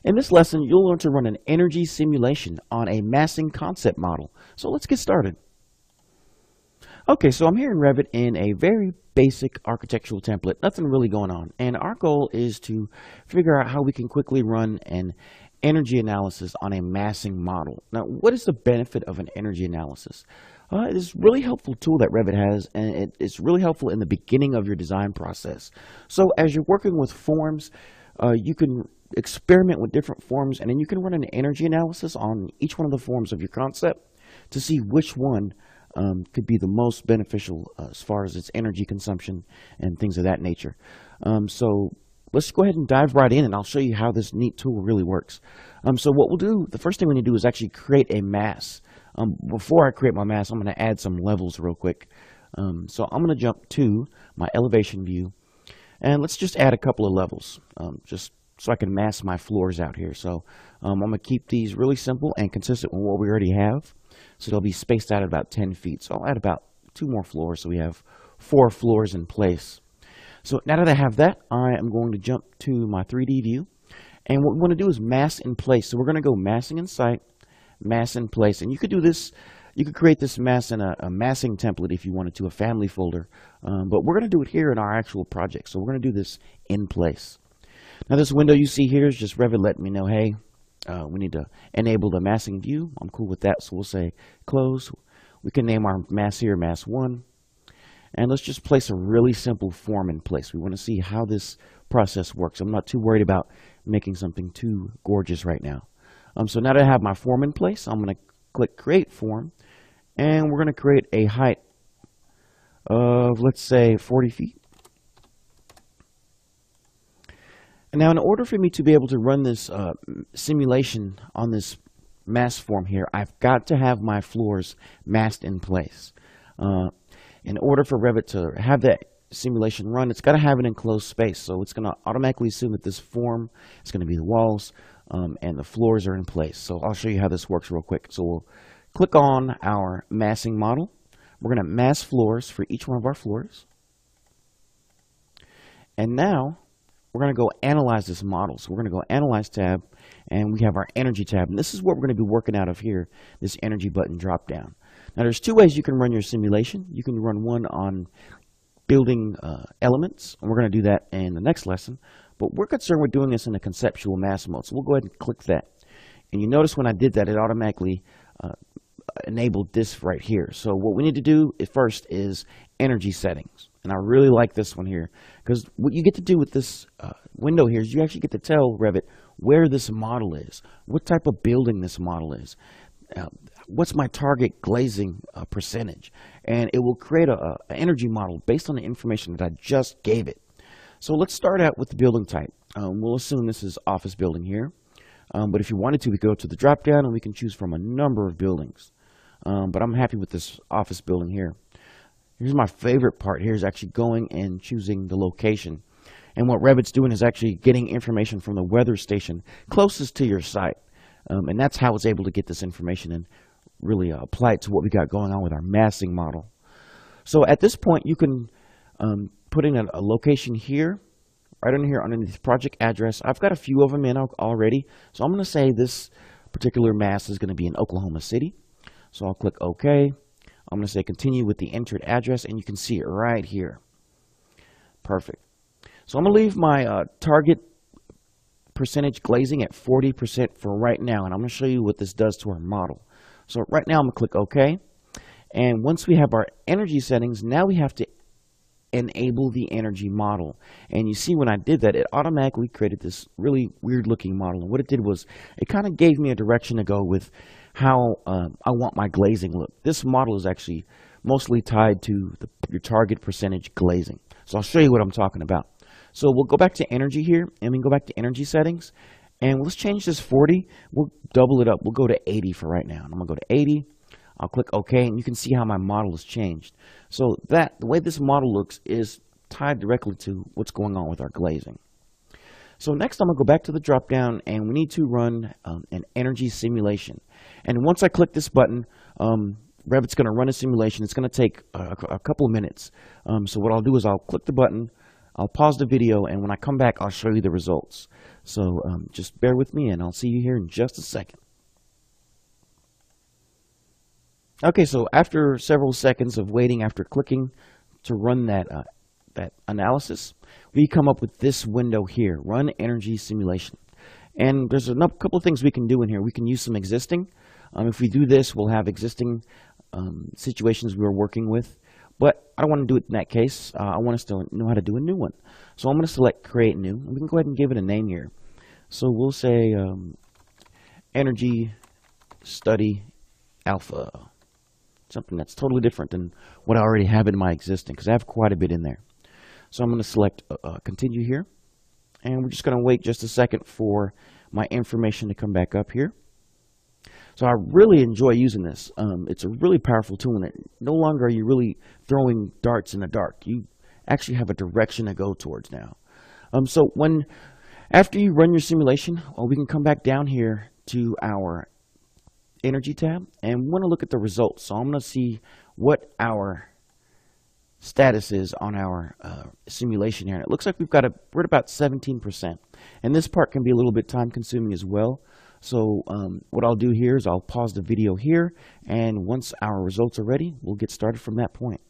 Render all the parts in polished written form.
In this lesson, you'll learn to run an energy simulation on a massing concept model. So let's get started. Okay, so I'm here in Revit in a very basic architectural template, nothing really going on. And our goal is to figure out how we can quickly run an energy analysis on a massing model. Now, what is the benefit of an energy analysis? It's a really helpful tool that Revit has, and it's really helpful in the beginning of your design process. So as you're working with forms, you can experiment with different forms, and then you can run an energy analysis on each one of the forms of your concept to see which one could be the most beneficial as far as its energy consumption and things of that nature. So let's go ahead and dive right in, and I'll show you how this neat tool really works. So what we'll do, the first thing we need to do is actually create a mass. Before I create my mass, I'm going to add some levels real quick. So I'm going to jump to my elevation view, and let's just add a couple of levels, just so I can mass my floors out here. So I'm going to keep these really simple and consistent with what we already have. So they'll be spaced out at about 10 feet. So I'll add about 2 more floors, so we have 4 floors in place. So now that I have that, I am going to jump to my 3D view. And what we want to do is mass in place. So we're going to go massing in site, mass in place. And you could do this, you could create this mass in a massing template if you wanted to, a family folder. But we're going to do it here in our actual project. So we're going to do this in place. Now this window you see here is just Revit letting me know, hey, we need to enable the massing view. I'm cool with that, so we'll say close. We can name our mass here mass 1. And let's just place a really simple form in place. We want to see how this process works. I'm not too worried about making something too gorgeous right now. So now that I have my form in place, I'm going to click Create Form. And we're going to create a height of, let's say, 40 feet. And now in order for me to be able to run this simulation on this mass form here, I've got to have my floors massed in place. In order for Revit to have that simulation run, it's got to have an enclosed space. So it's going to automatically assume that this form is going to be the walls and the floors are in place. So I'll show you how this works real quick. So we'll click on our massing model. We're going to mass floors for each one of our floors. And now we're going to go analyze this model. So we're going to go Analyze tab, and we have our Energy tab. And this is what we're going to be working out of here, this Energy button drop down. Now there's 2 ways you can run your simulation. You can run one on building elements, and we're going to do that in the next lesson. But we're concerned with doing this in a conceptual mass mode. So we'll go ahead and click that. And you notice when I did that, it automatically enabled this right here. So what we need to do first is energy settings. And I really like this one here, because what you get to do with this window here is you actually get to tell Revit where this model is, what type of building this model is, what's my target glazing percentage, and it will create an energy model based on the information that I just gave it. So let's start out with the building type. We'll assume this is office building here, but if you wanted to, we go to the drop down and we can choose from a number of buildings. But I'm happy with this office building here. Here's my favorite part here is actually going and choosing the location. And what Revit's doing is actually getting information from the weather station closest to your site. And that's how it's able to get this information and really apply it to what we got going on with our massing model. So at this point, you can put in a location here, right under here underneath project address. I've got a few of them in already. So I'm going to say this particular mass is going to be in Oklahoma City. So I'll click OK. I'm going to say continue with the entered address, and you can see it right here. Perfect. So I'm going to leave my target percentage glazing at 40% for right now, and I'm going to show you what this does to our model. So right now I'm going to click OK. And once we have our energy settings, now we have to enable the energy model. And you see when I did that, it automatically created this really weird looking model. And what it did was it kind of gave me a direction to go with how I want my glazing look. This model is actually mostly tied to your target percentage glazing. So I'll show you what I'm talking about. So we'll go back to energy here, and we can go back to energy settings, and let's change this 40. We'll double it up. We'll go to 80 for right now. And I'm going to go to 80. I'll click OK, and you can see how my model has changed. So the way this model looks is tied directly to what's going on with our glazing. So next I'm going to go back to the drop down, and we need to run an energy simulation. And once I click this button, Revit's going to run a simulation. It's going to take a couple of minutes. So what I'll do is I'll click the button, I'll pause the video, and when I come back, I'll show you the results. So just bear with me and I'll see you here in just a second. Okay, so after several seconds of waiting, after clicking to run that analysis, we come up with this window here, Run Energy Simulation. And there's a couple of things we can do in here. We can use some existing. If we do this, we'll have existing situations we were working with. But I don't want to do it in that case. I want us to know how to do a new one. So I'm going to select Create New. And we can go ahead and give it a name here. So we'll say Energy Study Alpha. Something that's totally different than what I already have in my existing, because I have quite a bit in there. So I'm going to select Continue here. And we're just going to wait just a second for my information to come back up here. So I really enjoy using this. It's a really powerful tool, and no longer are you really throwing darts in the dark. You actually have a direction to go towards now. So after you run your simulation, we can come back down here to our Energy tab, and we want to look at the results. So I'm going to see what our status is on our simulation here. And it looks like we're at about 17%. And this part can be a little bit time consuming as well. So what I'll do here is I'll pause the video here, and once our results are ready, we'll get started from that point.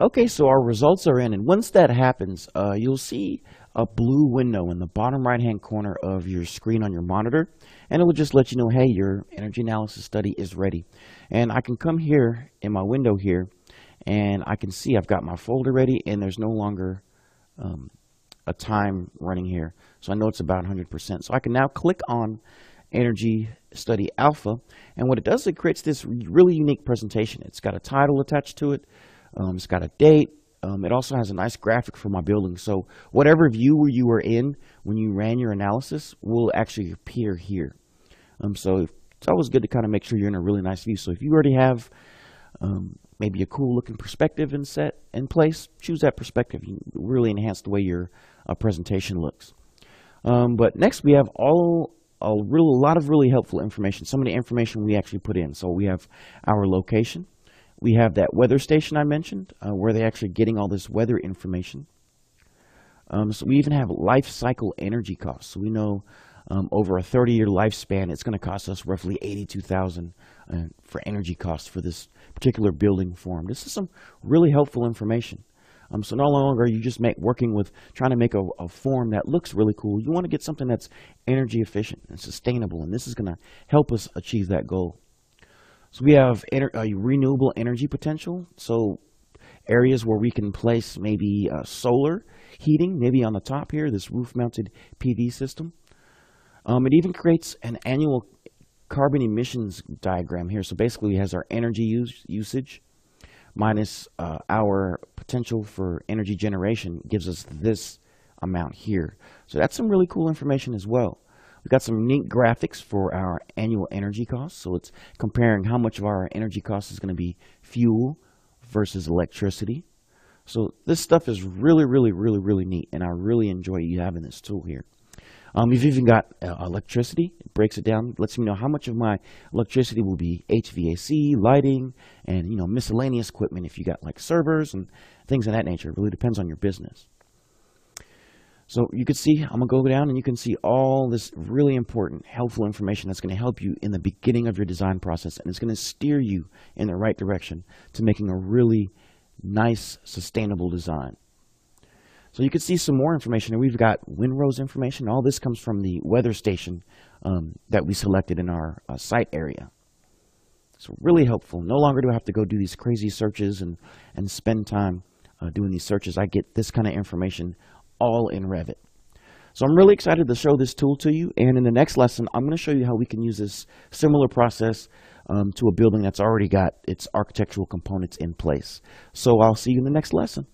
Okay, so our results are in, and once that happens, you'll see a blue window in the bottom right-hand corner of your screen on your monitor, and it will just let you know, hey, your energy analysis study is ready. And I can come here in my window here, and I can see I've got my folder ready, and there's no longer a time running here. So I know it's about 100%. So I can now click on Energy Study Alpha, and what it does, it creates this really unique presentation. It's got a title attached to it. It's got a date. It also has a nice graphic for my building. So whatever view you were in when you ran your analysis will actually appear here. So it's always good to kind of make sure you're in a really nice view. So if you already have maybe a cool looking perspective in place, choose that perspective. You really enhance the way your presentation looks. But next we have a lot of really helpful information. Some of the information we actually put in. So we have our location. We have that weather station I mentioned, where they're actually getting all this weather information. So we even have life cycle energy costs. So we know over a 30-year lifespan, it's going to cost us roughly $82,000 for energy costs for this particular building form. This is some really helpful information. So no longer are you just trying to make a form that looks really cool. You want to get something that's energy efficient and sustainable, and this is going to help us achieve that goal. So we have renewable energy potential, so areas where we can place maybe solar heating, maybe on the top here, this roof-mounted PV system. It even creates an annual carbon emissions diagram here. So basically it has our energy usage minus our potential for energy generation gives us this amount here. So that's some really cool information as well. We've got some neat graphics for our annual energy costs. So it's comparing how much of our energy cost is going to be fuel versus electricity. So this stuff is really, really, really, really neat, and I really enjoy you having this tool here. You've even got electricity. It breaks it down, lets me know how much of my electricity will be HVAC, lighting, and miscellaneous equipment if you got like servers and things of that nature. It really depends on your business. So you can see, I'm going to go down and you can see all this really important, helpful information that's going to help you in the beginning of your design process, and it's going to steer you in the right direction to making a really nice, sustainable design. So you can see some more information, and we've got windrows information. All this comes from the weather station that we selected in our site area. So really helpful. No longer do I have to go do these crazy searches and spend time doing these searches. I get this kind of information all in Revit. So I'm really excited to show this tool to you, and in the next lesson I'm going to show you how we can use this similar process to a building that's already got its architectural components in place. So I'll see you in the next lesson.